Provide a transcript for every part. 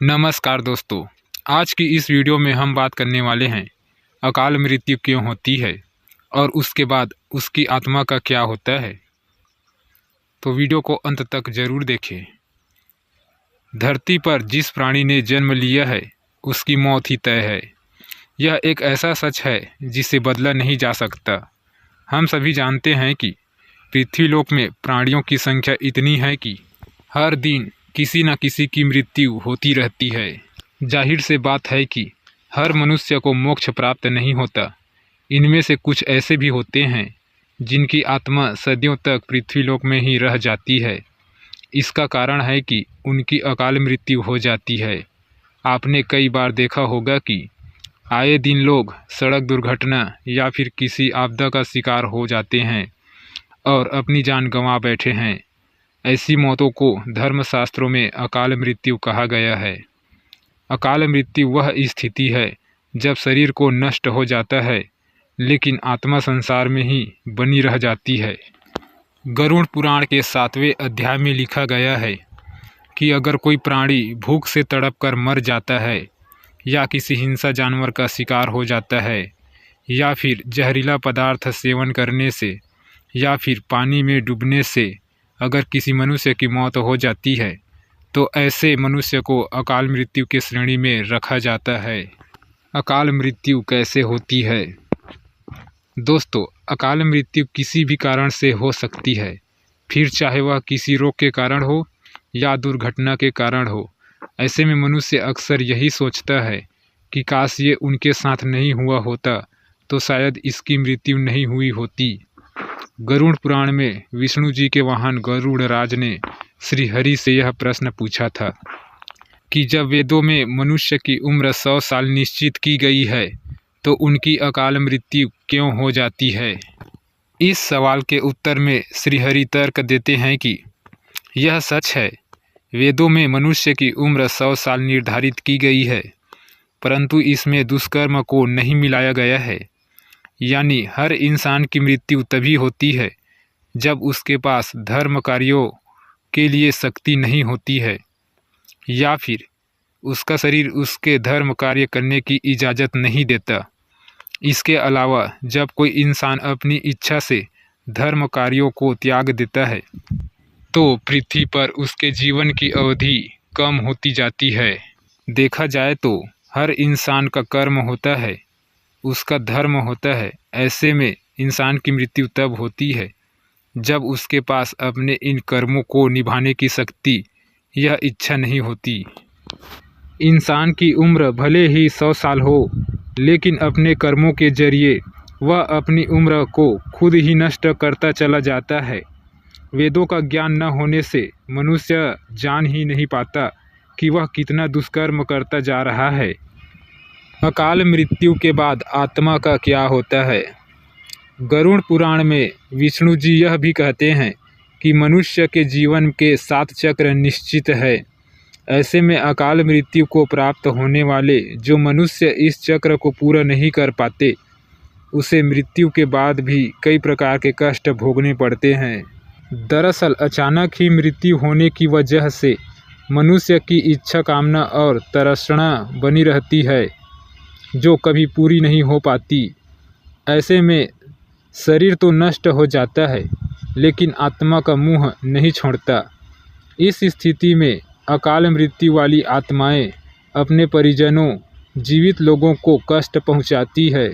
नमस्कार दोस्तों, आज की इस वीडियो में हम बात करने वाले हैं अकाल मृत्यु क्यों होती है और उसके बाद उसकी आत्मा का क्या होता है। तो वीडियो को अंत तक ज़रूर देखें। धरती पर जिस प्राणी ने जन्म लिया है उसकी मौत ही तय है। यह एक ऐसा सच है जिसे बदला नहीं जा सकता। हम सभी जानते हैं कि पृथ्वीलोक में प्राणियों की संख्या इतनी है कि हर दिन किसी न किसी की मृत्यु होती रहती है। जाहिर से बात है कि हर मनुष्य को मोक्ष प्राप्त नहीं होता। इनमें से कुछ ऐसे भी होते हैं जिनकी आत्मा सदियों तक पृथ्वीलोक में ही रह जाती है। इसका कारण है कि उनकी अकाल मृत्यु हो जाती है। आपने कई बार देखा होगा कि आए दिन लोग सड़क दुर्घटना या फिर किसी आपदा का शिकार हो जाते हैं और अपनी जान गंवा बैठे हैं। ऐसी मौतों को धर्मशास्त्रों में अकाल मृत्यु कहा गया है। अकाल मृत्यु वह स्थिति है जब शरीर को नष्ट हो जाता है लेकिन आत्मा संसार में ही बनी रह जाती है। गरुड़ पुराण के 7वें अध्याय में लिखा गया है कि अगर कोई प्राणी भूख से तड़प कर मर जाता है या किसी हिंसा जानवर का शिकार हो जाता है या फिर जहरीला पदार्थ सेवन करने से या फिर पानी में डूबने से अगर किसी मनुष्य की मौत हो जाती है तो ऐसे मनुष्य को अकाल मृत्यु की श्रेणी में रखा जाता है। अकाल मृत्यु कैसे होती है? दोस्तों, अकाल मृत्यु किसी भी कारण से हो सकती है, फिर चाहे वह किसी रोग के कारण हो या दुर्घटना के कारण हो। ऐसे में मनुष्य अक्सर यही सोचता है कि काश ये उनके साथ नहीं हुआ होता तो शायद इसकी मृत्यु नहीं हुई होती। गरुड़ पुराण में विष्णु जी के वाहन गरुड़ राज ने श्री हरि से यह प्रश्न पूछा था कि जब वेदों में मनुष्य की उम्र 100 साल निश्चित की गई है तो उनकी अकाल मृत्यु क्यों हो जाती है। इस सवाल के उत्तर में श्री हरि तर्क देते हैं कि यह सच है, वेदों में मनुष्य की उम्र 100 साल निर्धारित की गई है, परंतु इसमें दुष्कर्म को नहीं मिलाया गया है। यानी हर इंसान की मृत्यु तभी होती है जब उसके पास धर्म कार्यों के लिए शक्ति नहीं होती है या फिर उसका शरीर उसके धर्म कार्य करने की इजाज़त नहीं देता। इसके अलावा जब कोई इंसान अपनी इच्छा से धर्म कार्यों को त्याग देता है तो पृथ्वी पर उसके जीवन की अवधि कम होती जाती है। देखा जाए तो हर इंसान का कर्म होता है, उसका धर्म होता है। ऐसे में इंसान की मृत्यु तब होती है जब उसके पास अपने इन कर्मों को निभाने की शक्ति या इच्छा नहीं होती। इंसान की उम्र भले ही 100 साल हो, लेकिन अपने कर्मों के जरिए वह अपनी उम्र को खुद ही नष्ट करता चला जाता है। वेदों का ज्ञान न होने से मनुष्य जान ही नहीं पाता कि वह कितना दुष्कर्म करता जा रहा है। अकाल मृत्यु के बाद आत्मा का क्या होता है? गरुड़ पुराण में विष्णु जी यह भी कहते हैं कि मनुष्य के जीवन के 7 चक्र निश्चित है। ऐसे में अकाल मृत्यु को प्राप्त होने वाले जो मनुष्य इस चक्र को पूरा नहीं कर पाते, उसे मृत्यु के बाद भी कई प्रकार के कष्ट भोगने पड़ते हैं। दरअसल अचानक ही मृत्यु होने की वजह से मनुष्य की इच्छा, कामना और तृष्णा बनी रहती है जो कभी पूरी नहीं हो पाती। ऐसे में शरीर तो नष्ट हो जाता है लेकिन आत्मा का मुँह नहीं छोड़ता। इस स्थिति में अकाल मृत्यु वाली आत्माएं अपने परिजनों, जीवित लोगों को कष्ट पहुंचाती है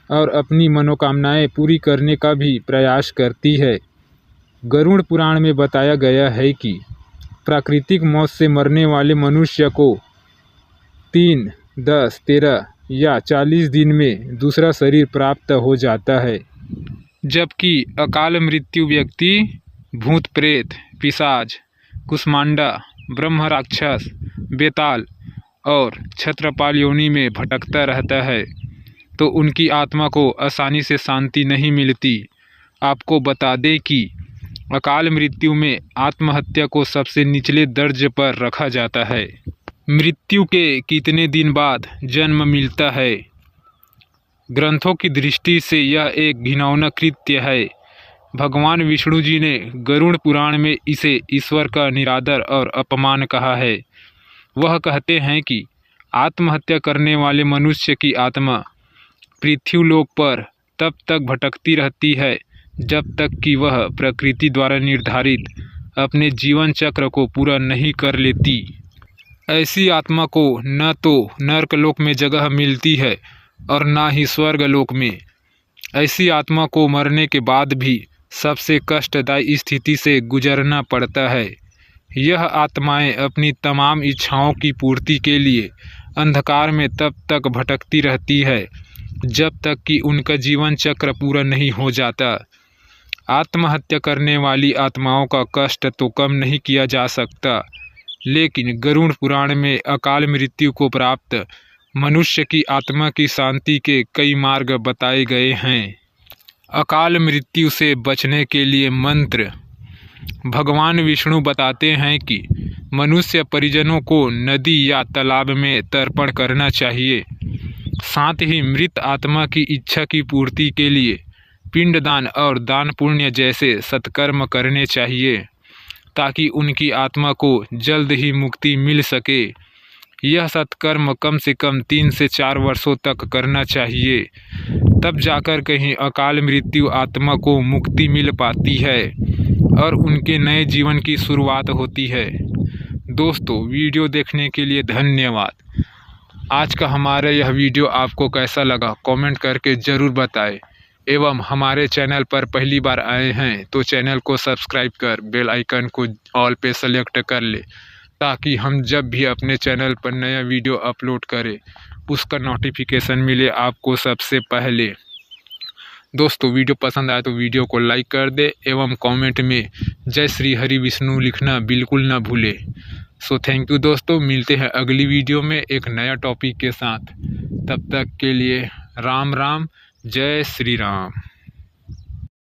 और अपनी मनोकामनाएं पूरी करने का भी प्रयास करती है। गरुड़ पुराण में बताया गया है कि प्राकृतिक मौत से मरने वाले मनुष्य को 3, 10, 13 या 40 दिन में दूसरा शरीर प्राप्त हो जाता है, जबकि अकाल मृत्यु व्यक्ति भूत प्रेत, पिशाच, कुष्मांडा, ब्रह्म राक्षस, बेताल और छत्रपाल योनि में भटकता रहता है तो उनकी आत्मा को आसानी से शांति नहीं मिलती। आपको बता दें कि अकाल मृत्यु में आत्महत्या को सबसे निचले दर्जे पर रखा जाता है। मृत्यु के कितने दिन बाद जन्म मिलता है? ग्रंथों की दृष्टि से यह एक घिनौना कृत्य है। भगवान विष्णु जी ने गरुड़ पुराण में इसे ईश्वर का निरादर और अपमान कहा है। वह कहते हैं कि आत्महत्या करने वाले मनुष्य की आत्मा पृथ्वीलोक पर तब तक भटकती रहती है जब तक कि वह प्रकृति द्वारा निर्धारित अपने जीवन चक्र को पूरा नहीं कर लेती। ऐसी आत्मा को न तो नरकलोक में जगह मिलती है और न ही स्वर्गलोक में। ऐसी आत्मा को मरने के बाद भी सबसे कष्टदायी स्थिति से गुजरना पड़ता है। यह आत्माएं अपनी तमाम इच्छाओं की पूर्ति के लिए अंधकार में तब तक भटकती रहती है जब तक कि उनका जीवन चक्र पूरा नहीं हो जाता। आत्महत्या करने वाली आत्माओं का कष्ट तो कम नहीं किया जा सकता, लेकिन गरुड़ पुराण में अकाल मृत्यु को प्राप्त मनुष्य की आत्मा की शांति के कई मार्ग बताए गए हैं। अकाल मृत्यु से बचने के लिए मंत्र। भगवान विष्णु बताते हैं कि मनुष्य परिजनों को नदी या तालाब में तर्पण करना चाहिए। साथ ही मृत आत्मा की इच्छा की पूर्ति के लिए पिंडदान और दान पुण्य जैसे सत्कर्म करने चाहिए ताकि उनकी आत्मा को जल्द ही मुक्ति मिल सके। यह सत्कर्म कम से कम 3 से 4 वर्षों तक करना चाहिए, तब जाकर कहीं अकाल मृत्यु आत्मा को मुक्ति मिल पाती है और उनके नए जीवन की शुरुआत होती है। दोस्तों, वीडियो देखने के लिए धन्यवाद। आज का हमारा यह वीडियो आपको कैसा लगा कमेंट करके ज़रूर बताएं। एवं हमारे चैनल पर पहली बार आए हैं तो चैनल को सब्सक्राइब कर बेल आइकन को ऑल पे सेलेक्ट कर ले, ताकि हम जब भी अपने चैनल पर नया वीडियो अपलोड करें उसका नोटिफिकेशन मिले आपको सबसे पहले। दोस्तों, वीडियो पसंद आए तो वीडियो को लाइक कर दे एवं कमेंट में जय श्री हरि विष्णु लिखना बिल्कुल ना भूले। सो थैंक यू दोस्तों, मिलते हैं अगली वीडियो में एक नया टॉपिक के साथ। तब तक के लिए राम राम, जय श्री राम।